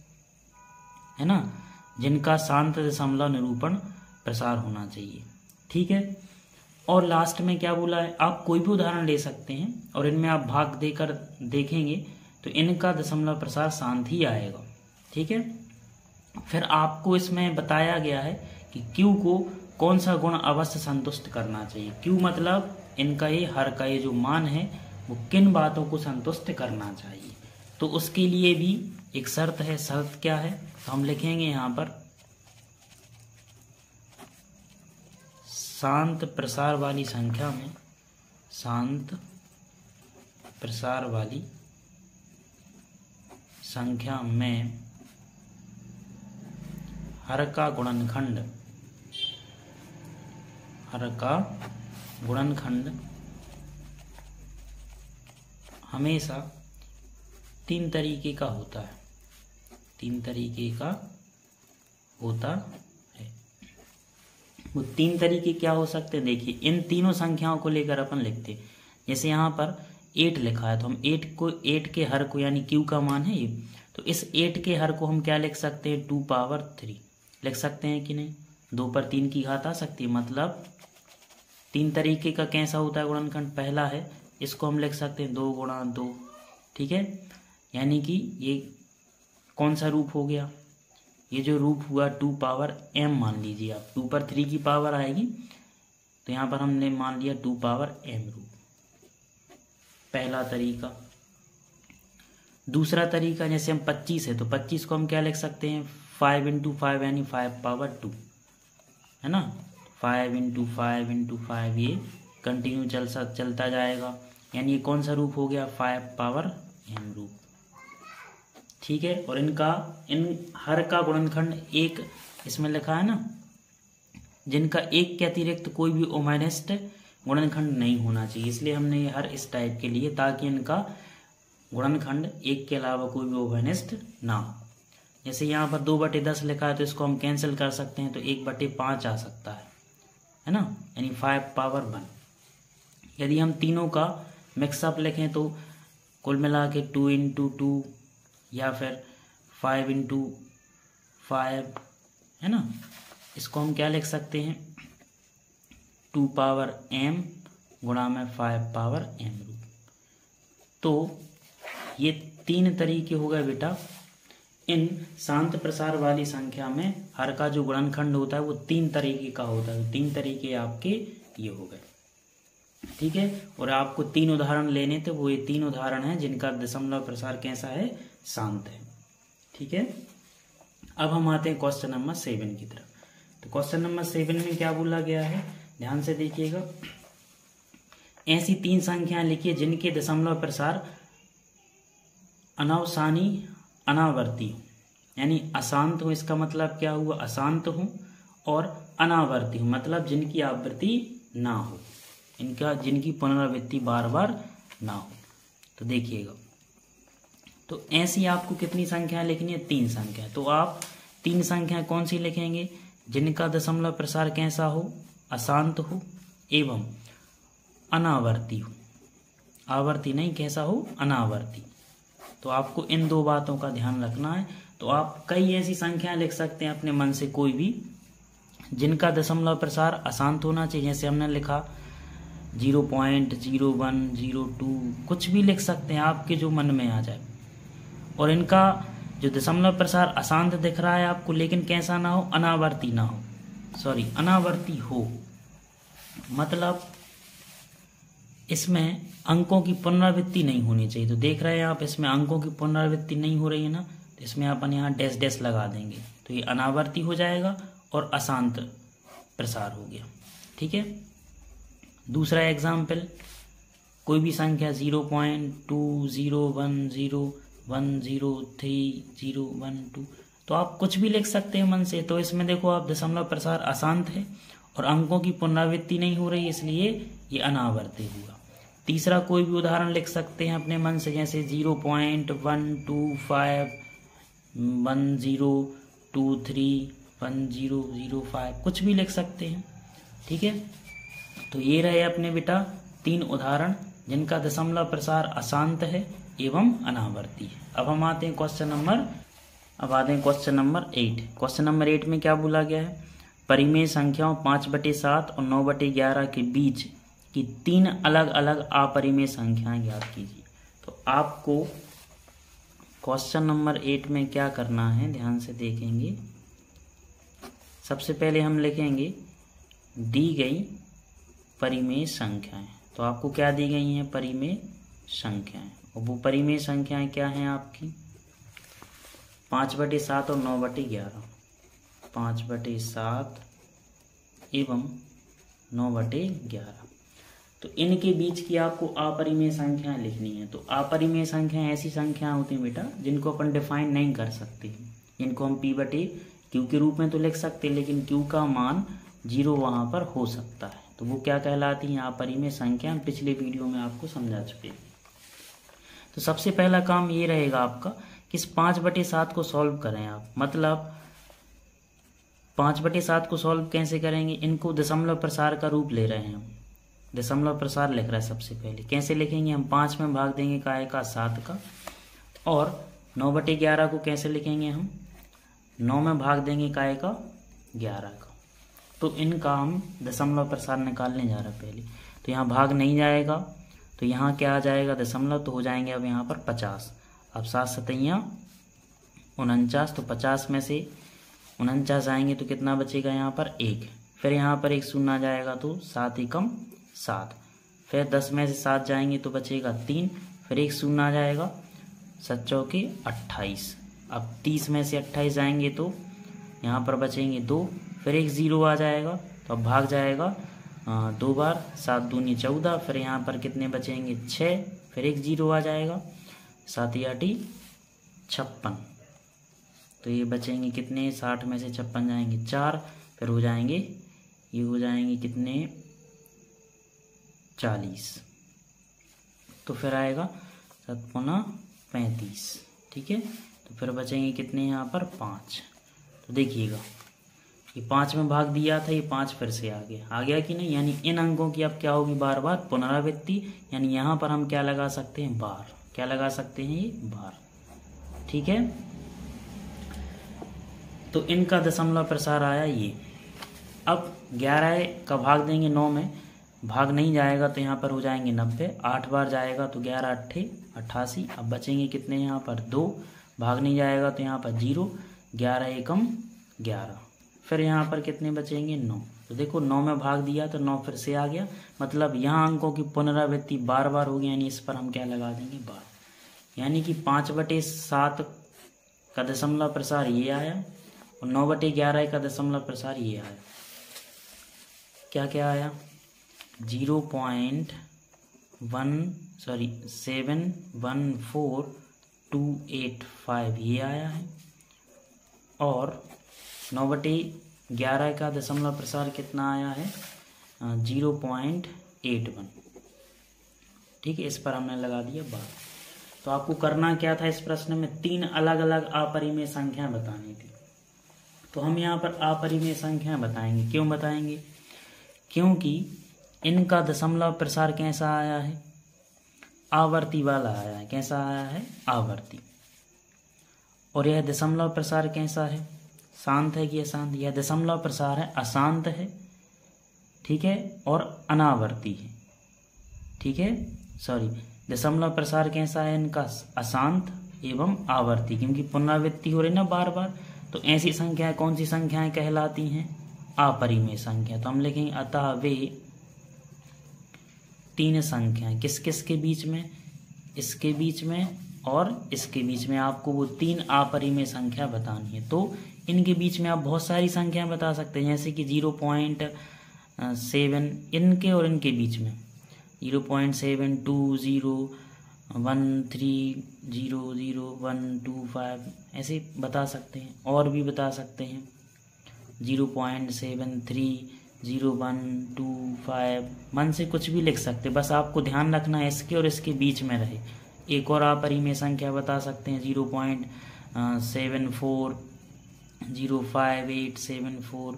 ना, जिनका शांत दशमलव निरूपण प्रसार होना चाहिए। ठीक है, और लास्ट में क्या बोला है, आप कोई भी उदाहरण ले सकते हैं और इनमें आप भाग देकर देखेंगे तो इनका दशमलव प्रसार शांत ही आएगा। ठीक है, फिर आपको इसमें बताया गया है कि Q को कौन सा गुण अवश्य संतुष्ट करना चाहिए। Q मतलब इनका ये हर का ये जो मान है वो किन बातों को संतुष्ट करना चाहिए। तो उसके लिए भी एक शर्त है। शर्त क्या है, तो हम लिखेंगे यहाँ पर शांत प्रसार वाली संख्या में, शांत प्रसार वाली संख्या में हर का गुणनखंड हमेशा 3 तरीके का होता है। 3 तरीके का होता है। वो 3 तरीके क्या हो सकते हैं, देखिए इन तीनों संख्याओं को लेकर अपन लिखते हैं। जैसे यहाँ पर 8 लिखा है तो हम 8 के हर को, यानी Q का मान है ये, तो इस 8 के हर को हम क्या लिख सकते हैं, 2⁻3 लिख सकते हैं कि नहीं। 2 पर 3 की घात आ सकती है। मतलब 3 तरीके का कैसा होता है गुणनखंड। पहला है, इसको हम लिख सकते हैं 2 × 2 ठीक है, यानी कि ये कौन सा रूप हो गया, ये जो रूप हुआ 2 पावर m मान लीजिए आप, 2 पर 3 की पावर आएगी तो यहाँ पर हमने मान लिया 2 पावर m रूप, पहला तरीका। दूसरा तरीका, जैसे हम 25 है तो 25 को हम क्या लिख सकते हैं, 5 × 5 यानी 5 पावर 2, है ना, 5 × 5 × 5 ये कंटिन्यू चलता जाएगा, यानी ये कौन सा रूप हो गया, 5 पावर m रूप। ठीक है, और इन हर का गुणनखंड एक इसमें लिखा है ना, जिनका एक के अतिरिक्त कोई भी ओमाइनस्ट गुणनखंड नहीं होना चाहिए, इसलिए हमने ये हर इस टाइप के लिए, ताकि इनका गुणनखंड एक के अलावा कोई भी ओमाइनस्ट ना हो। जैसे यहाँ पर 2/10 लिखा है तो इसको हम कैंसिल कर सकते हैं, तो 1/5 आ सकता है ना, यानी 5 पावर 1। यदि हम तीनों का मिक्सअप लिखें तो कुल मिला के 2 × 2 या फिर 5 × 5, है ना, इसको हम क्या लिख सकते हैं, 2 पावर m गुणा में 5 पावर m रूप। तो ये 3 तरीके हो गए बेटा, इन शांत प्रसार वाली संख्या में हर का जो गुणनखंड होता है वो 3 तरीके का होता है, 3 तरीके आपके ये हो गए। ठीक है, और आपको 3 उदाहरण लेने थे, वो ये 3 उदाहरण हैं जिनका दशमलव प्रसार कैसा है, शांत है। ठीक है, अब हम आते हैं क्वेश्चन नंबर 7 की तरफ। तो क्वेश्चन नंबर 7 में क्या बोला गया है, ध्यान से देखिएगा। ऐसी 3 संख्याएं लिखिए जिनके दशमलव प्रसार अनावसानी अनावर्ती हो, यानी अशांत हो, इसका मतलब क्या हुआ, अशांत हो, और अनावर्ती हो मतलब जिनकी आवृत्ति ना हो, जिनकी पुनरावृत्ति बार बार ना हो। तो देखिएगा, तो ऐसी आपको कितनी संख्याएं लिखनी है, 3 संख्या। तो आप 3 संख्याएं कौन सी लिखेंगे, जिनका दशमलव प्रसार कैसा हो, अशांत हो एवं अनावर्ती हो, आवर्ती नहीं, कैसा हो, अनावर्ती। तो आपको इन 2 बातों का ध्यान रखना है। तो आप कई ऐसी संख्याएं लिख सकते हैं अपने मन से, कोई भी जिनका दशमलव प्रसार अशांत होना चाहिए, जैसे हमने लिखा 0.01, 0.2, कुछ भी लिख सकते हैं आपके जो मन में आ जाए। और इनका जो दशमलव प्रसार अशांत दिख रहा है आपको, लेकिन कैसा ना हो, अनावर्ती ना हो, सॉरी अनावर्ती हो, मतलब इसमें अंकों की पुनरावृत्ति नहीं होनी चाहिए। तो देख रहे हैं आप, इसमें अंकों की पुनरावृत्ति नहीं हो रही है ना, तो इसमें अपन यहाँ डैश डैश लगा देंगे, तो ये अनावर्ती हो जाएगा और अशांत प्रसार हो गया। ठीक है, दूसरा एग्जाम्पल, कोई भी संख्या 0.2, 0.1, 0.1, 0.3, 0.1, 2, तो आप कुछ भी लिख सकते हैं मन से। तो इसमें देखो आप, दशमलव प्रसार अशांत है और अंकों की पुनरावृत्ति नहीं हो रही, इसलिए ये अनावर्ती हुआ। तीसरा कोई भी उदाहरण लिख सकते हैं अपने मन से, जैसे 0.125, 1023, 1005, कुछ भी लिख सकते हैं। ठीक है, तो ये रहे अपने बेटा 3 उदाहरण जिनका दशमलव प्रसार अशांत है एवं अनावर्ती है। अब हम आते हैं क्वेश्चन नंबर 8। क्वेश्चन नंबर 8 में क्या बोला गया है, परिमेय संख्याओं 5/7 और 9/11 के बीच की 3 अलग अलग अपरिमेय संख्याएं ज्ञात कीजिए। तो आपको क्वेश्चन नंबर 8 में क्या करना है, ध्यान से देखेंगे। सबसे पहले हम लिखेंगे दी गई परिमेय संख्याएं। तो आपको क्या दी गई हैं, परिमेय संख्याएं, और वो परिमेय संख्याएं क्या हैं आपकी, 5/7 और 9/11, 5/7 एवं 9/11। तो इनके बीच की आपको अपरिमेय संख्याएं लिखनी है। तो अपरिमेय संख्याएं ऐसी संख्याएं होती हैं बेटा जिनको अपन डिफाइन नहीं कर सकते, इनको हम P/Q के रूप में तो लिख सकते हैं, लेकिन Q का मान 0 वहां पर हो सकता है। तो वो क्या कहलाती हैं, अपरिमेय संख्या। पिछले वीडियो में आपको समझा चुके। तो सबसे पहला काम ये रहेगा आपका कि इस 5/7 को सॉल्व करें आप। मतलब 5/7 को सॉल्व कैसे करेंगे, इनको दशमलव प्रसार का रूप ले रहे हैं हम, दशमलव प्रसार लिख रहा है। सबसे पहले कैसे लिखेंगे, हम 5 में भाग देंगे काय का 7 का, और 9/11 को कैसे लिखेंगे, हम 9 में भाग देंगे काय का 11 का। तो इनका हम दशमलव प्रसार निकालने जा रहे हैं पहले। तो यहाँ भाग नहीं जाएगा, तो तो यहाँ क्या आ जाएगा दशमलव, तो हो जाएंगे अब यहाँ पर 50। अब 7 सतैया 49, तो 50 में से 49 आएंगे तो कितना बचेगा यहाँ पर 1। फिर यहाँ पर 1 शून्य आ जाएगा तो 7 एकम 7। फिर 10 में से 7 जाएंगे तो बचेगा 3। फिर 1 शून्य आ जाएगा, 7 चौके 28। अब 30 में से 28 आएंगे तो यहाँ पर बचेंगे 2। फिर 1 0 आ जाएगा तो अब भाग जाएगा 2 बार, 7 दूनी 14। फिर यहाँ पर कितने बचेंगे 6। फिर 1 0 आ जाएगा, 7 8 56। तो ये बचेंगे कितने, 60 में से 56 जाएंगे 4। फिर हो जाएंगे ये हो जाएंगे कितने 40। तो फिर आएगा 7 गुना 35। ठीक है, तो फिर बचेंगे कितने यहाँ पर 5। तो देखिएगा ये 5 में भाग दिया था, ये 5 फिर से आ गया कि नहीं। यानी इन अंकों की अब क्या होगी, बार बार पुनरावृत्ति। यानी यहाँ पर हम क्या लगा सकते हैं, बार। क्या लगा सकते हैं, ये बार। ठीक है, तो इनका दशमलव प्रसार आया ये। अब 11 का भाग देंगे 9 में, भाग नहीं जाएगा तो यहाँ पर हो जाएंगे 90। 8 बार जाएगा तो 11 8 88। अब बचेंगे कितने यहाँ पर 2। भाग नहीं जाएगा तो यहाँ पर 0। 11 एकम 11। फिर यहाँ पर कितने बचेंगे 9। तो देखो 9 में भाग दिया तो 9 फिर से आ गया। मतलब यहाँ अंकों की पुनरावृत्ति बार बार होगी, यानी इस पर हम क्या लगा देंगे, बार। यानी कि 5/7 का दशमलव प्रसार ये आया और 9/11 का दशमलव प्रसार ये आया। क्या क्या आया, 714,285 ये आया है। और 9/11 का दशमलव प्रसार कितना आया है, 0.81। ठीक है, इस पर हमने लगा दिया बार। तो आपको करना क्या था, इस प्रश्न में 3 अलग अलग अपरिमेय संख्या बतानी थी। तो हम यहाँ पर अपरिमेय संख्या बताएंगे। क्यों बताएंगे, क्योंकि इनका दशमलव प्रसार कैसा आया है, आवर्ती वाला आया है। कैसा आया है, आवर्ती। और यह दशमलव प्रसार कैसा है, शांत है कि अशांत। यह दशमलव प्रसार है अशांत है, ठीक है, और अनावर्ती है। ठीक है, सॉरी, दशमलव प्रसार कैसा है इनका, अशांत एवं आवर्ती, क्योंकि पुनरावृत्ति हो रही ना बार बार। तो ऐसी संख्याएं कौन सी संख्याएं कहलाती हैं, अपरिमेय संख्या। तो हम लिखेंगे अतः वे 3 संख्याएं किस किस के बीच में, इसके बीच में और इसके बीच में। आपको वो 3 अपरिमेय संख्या बतानी है। तो इनके बीच में आप बहुत सारी संख्याएं बता सकते हैं, जैसे कि 0.7 इनके और इनके बीच में 0.72013000125 ऐसे बता सकते हैं। और भी बता सकते हैं 0.730125, मन से कुछ भी लिख सकते, बस आपको ध्यान रखना है इसके और इसके बीच में रहे। एक और अपरिमेय संख्या बता सकते हैं 0.74058874।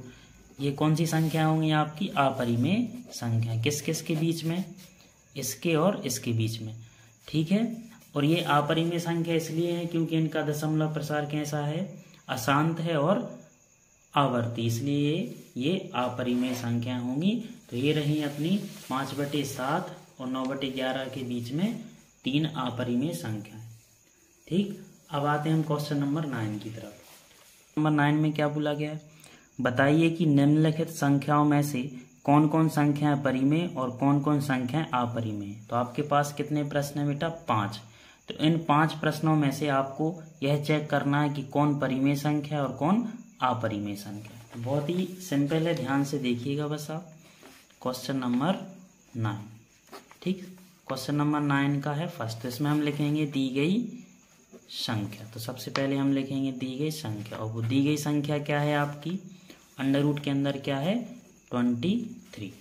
ये कौन सी संख्या होंगी आपकी, अपरिमेय संख्या। किस किस के बीच में, इसके और इसके बीच में। ठीक है, और ये अपरिमेय संख्या इसलिए है क्योंकि इनका दशमलव प्रसार कैसा है, अशांत है और आवर्ती, इसलिए ये अपरिमेय संख्या होंगी। तो ये रही अपनी 5/7 और 9/11 के बीच में 3 अपरिमेय संख्याएं। ठीक, अब आते हैं हम क्वेश्चन नंबर 9 की तरफ। नंबर 9 में क्या बोला गया है, बताइए कि निम्नलिखित संख्याओं में से कौन कौन संख्याएं परिमेय और कौन कौन संख्याएं अपरिमेय। तो आपके पास कितने प्रश्न है बेटा, 5। तो इन 5 प्रश्नों में से आपको यह चेक करना है कि कौन परिमेय संख्या और कौन अपरिमेय संख्या। तो बहुत ही सिंपल है, ध्यान से देखिएगा बस आप। क्वेश्चन नंबर 9, ठीक, क्वेश्चन नंबर 9 का है फर्स्ट। तो इसमें हम लिखेंगे दी गई संख्या। तो सबसे पहले हम लिखेंगे दी गई संख्या, और वो दी गई संख्या क्या है आपकी, अंडर रूट के अंदर क्या है, 23।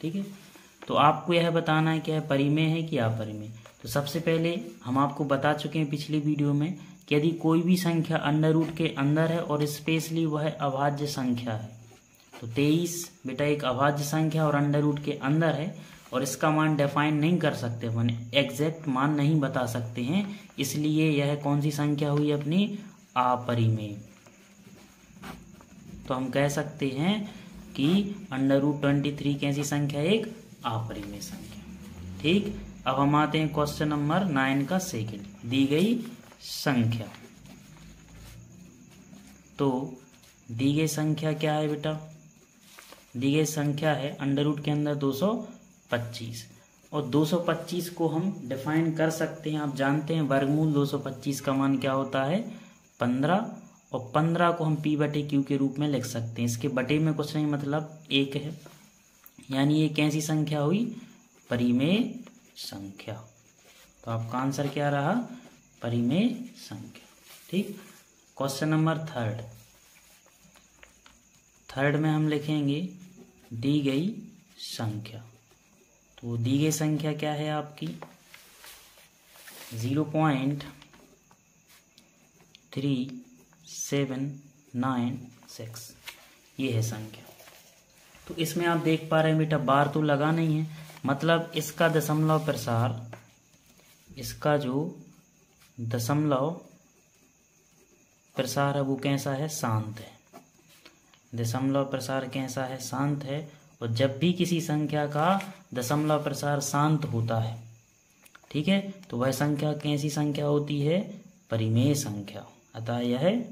ठीक है, तो आपको यह बताना है क्या है, परिमेय है कि अपरिमेय। तो सबसे पहले हम आपको बता चुके हैं पिछली वीडियो में कि यदि कोई भी संख्या अंडर रूट के अंदर है और स्पेशली वह अभाज्य संख्या है, तो 23 बेटा एक अभाज्य संख्या और अंडर रूट के अंदर है, और इसका मान डिफाइन नहीं कर सकते, माने एग्जैक्ट मान नहीं बता सकते हैं, इसलिए यह कौन सी संख्या हुई अपनी, अपरिमेय। तो हम कह सकते हैं कि अंडर रूट 23 कैसी संख्या, एक अपरिमेय संख्या। ठीक, अब हम आते हैं क्वेश्चन नंबर 9 का सेकंड। दी गई संख्या, तो दी गई संख्या क्या है बेटा? दी गई संख्या है अंडर रूट के अंदर 225, और 225 को हम डिफाइन कर सकते हैं। आप जानते हैं वर्गमूल 225 का मान क्या होता है? 15, और 15 को हम p बटे q के रूप में लिख सकते हैं। इसके बटे में कुछ नहीं, मतलब 1 है, यानी ये कैसी संख्या हुई? परिमेय संख्या। तो आपका आंसर क्या रहा? परिमेय संख्या। ठीक। क्वेश्चन नंबर थर्ड में हम लिखेंगे दी गई संख्या। तो दी गई संख्या क्या है आपकी? 0.3796, ये है संख्या। तो इसमें आप देख पा रहे हैं बेटा बार तो लगा नहीं है, मतलब इसका दशमलव प्रसार, इसका जो दशमलव प्रसार है वो कैसा है? शांत है। दशमलव प्रसार कैसा है? शांत है। और जब भी किसी संख्या का दशमलव प्रसार शांत होता है, ठीक है, तो वह संख्या कैसी संख्या होती है? परिमेय संख्या। अतः यह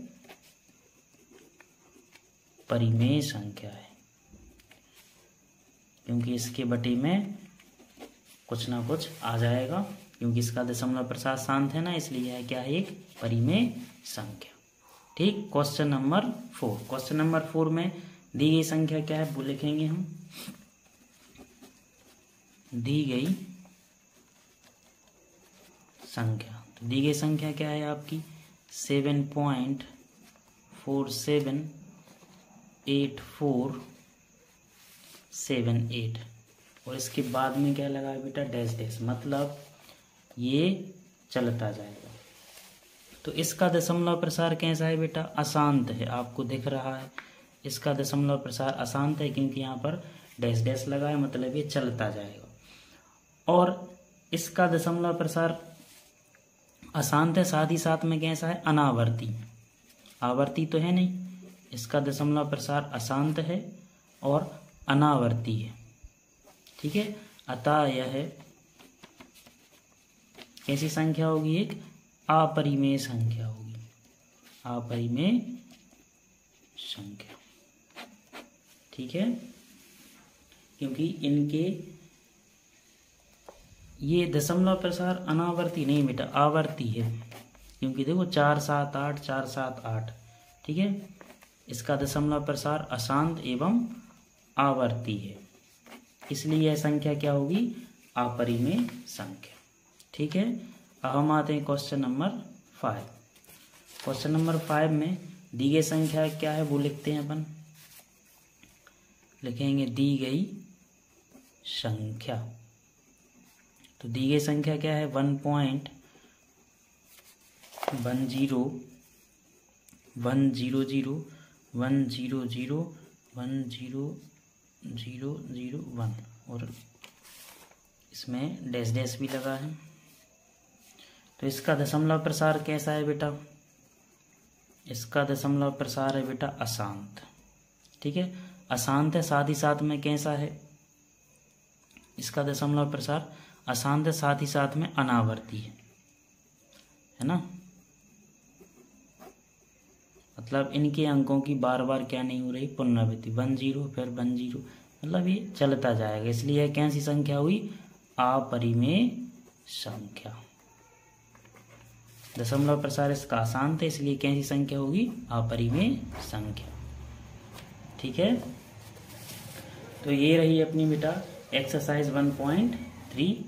परिमेय संख्या है, क्योंकि इसके बटे में कुछ ना कुछ आ जाएगा, क्योंकि इसका दशमलव प्रसार शांत है ना, इसलिए यह क्या है? एक परिमेय संख्या। ठीक। Question number 4। क्वेश्चन नंबर 4 में दी गई संख्या क्या है वो लिखेंगे हम। दी गई संख्या, तो दी गई संख्या क्या है आपकी? 7.478478, और इसके बाद में क्या लगा है बेटा? डैश डैश, मतलब ये चलता जाएगा। तो इसका दशमलव प्रसार कैसा है बेटा? अशांत है। आपको दिख रहा है इसका दशमलव प्रसार अशांत है, क्योंकि यहाँ पर डैश डैश लगा है, मतलब ये चलता जाएगा। और इसका दशमलव प्रसार अशांत है, साथ ही साथ में कैसा है? अनावर्ती। आवर्ती तो है नहीं, इसका दशमलव प्रसार अशांत है और अनावर्ती है। ठीक है। अतः यह कैसी संख्या होगी? एक अपरिमेय संख्या होगी। अपरिमेय संख्या। ठीक है, क्योंकि इनके ये दशमलव प्रसार अनावर्ती नहीं बेटा, आवर्ती है, क्योंकि देखो 4 7 8 4 7 8। ठीक है, इसका दशमलव प्रसार अशांत एवं आवर्ती है, इसलिए यह संख्या क्या होगी? अपरिमेय संख्या। ठीक है। अब हम आते हैं क्वेश्चन नंबर 5। क्वेश्चन नंबर 5 में दी गई संख्या क्या है वो लिखते हैं अपन। लिखेंगे दी गई संख्या। तो दी गई संख्या क्या है? 1.1001001001001 और इसमें डैश डैश भी लगा है। तो इसका दशमलव प्रसार कैसा है बेटा? इसका दशमलव प्रसार है बेटा अशांत। ठीक है, अशांत है, साथ ही साथ में कैसा है? इसका दशमलव प्रसार अशांत है, साथ ही साथ में अनावर्ती है ना। मतलब इनके अंकों की बार बार क्या नहीं हो रही? पुनरावृत्ति। 1 0 फिर 1 0, मतलब ये चलता जाएगा, इसलिए यह कैसी संख्या हुई? अपरिमेय संख्या। दशमलव प्रसार इसका अशांत है, इसलिए कैसी संख्या होगी? अपरिमेय संख्या। ठीक है, तो ये रही अपनी बेटा एक्सरसाइज 1.3।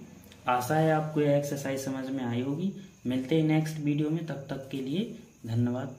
आशा है आपको यह एक्सरसाइज समझ में आई होगी। मिलते हैं नेक्स्ट वीडियो में, तब तक के लिए धन्यवाद।